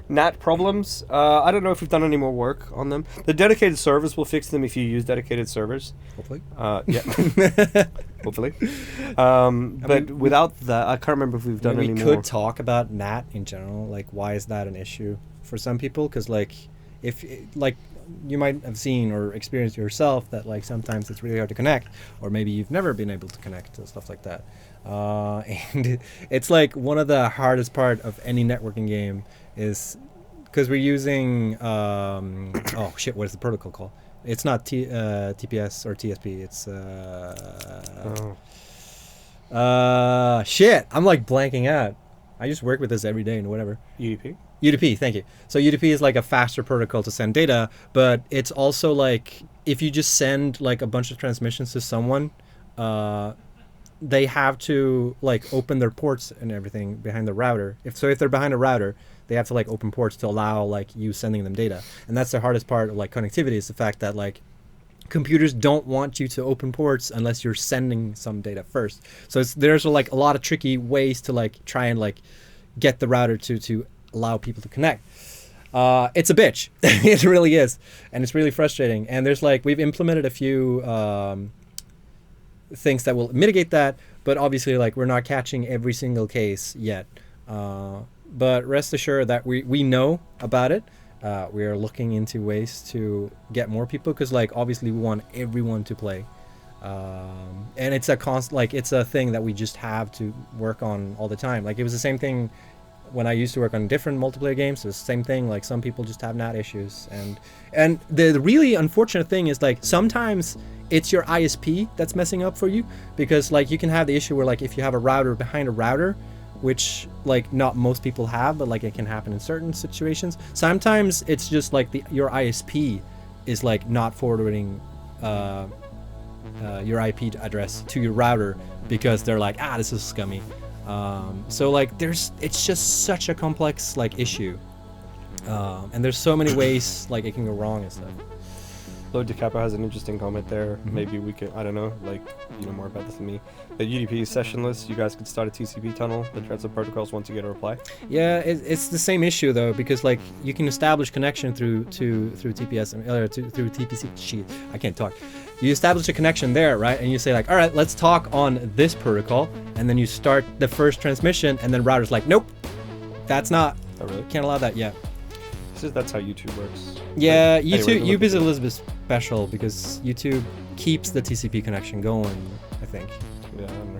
NAT problems. I don't know if we've done any more work on them. The dedicated servers will fix them if you use dedicated servers. Hopefully. Yeah. Hopefully. But without that, I can't remember if we've done any more. We could talk about NAT in general. Like, why is that an issue for some people? Because, like, if you might have seen or experienced yourself that like sometimes it's really hard to connect, or maybe you've never been able to connect and stuff like that. And it's like one of the hardest part of any networking game is because we're using oh shit, what is the protocol called? It's not TPS or TSP. It's shit. I'm like blanking out. I just work with this every day and whatever. UDP. UDP, thank you. So UDP is like a faster protocol to send data, but it's also like if you just send like a bunch of transmissions to someone, they have to like open their ports and everything behind the router. If they're behind a router, they have to like open ports to allow like you sending them data. And that's the hardest part of like connectivity, is the fact that like computers don't want you to open ports unless you're sending some data first. So there's like a lot of tricky ways to like try and like get the router to allow people to connect. It's a bitch. It really is. And it's really frustrating. And there's like, we've implemented a few things that will mitigate that, but obviously like we're not catching every single case yet. But rest assured that we know about it. We are looking into ways to get more people, because like obviously we want everyone to play. And it's it's a thing that we just have to work on all the time. Like it was the same thing when I used to work on different multiplayer games. It's the same thing. Like some people just have NAT issues, and the really unfortunate thing is like sometimes it's your ISP that's messing up for you, because like you can have the issue where like if you have a router behind a router, which like not most people have, but like it can happen in certain situations. Sometimes it's just like your ISP is like not forwarding your IP address to your router because they're like, this is scummy. So like it's just such a complex like issue, and there's so many ways like it can go wrong and stuff. Lord DeCapo has an interesting comment there. Mm-hmm. Maybe we can, I don't know, like, you know more about this than me. The UDP is sessionless. You guys could start a TCP tunnel that transfer protocols once you get a reply. Yeah, it's the same issue though, because like you can establish connection through TPS through TPC. Shit, I can't talk. You establish a connection there, right? And you say like, all right, let's talk on this protocol, and then you start the first transmission, and then router's like, nope, that's not. Oh really? Can't allow that yet. That's how YouTube works. Yeah, like, YouTube is a little bit special because YouTube keeps the TCP connection going, I think. Yeah, I don't know.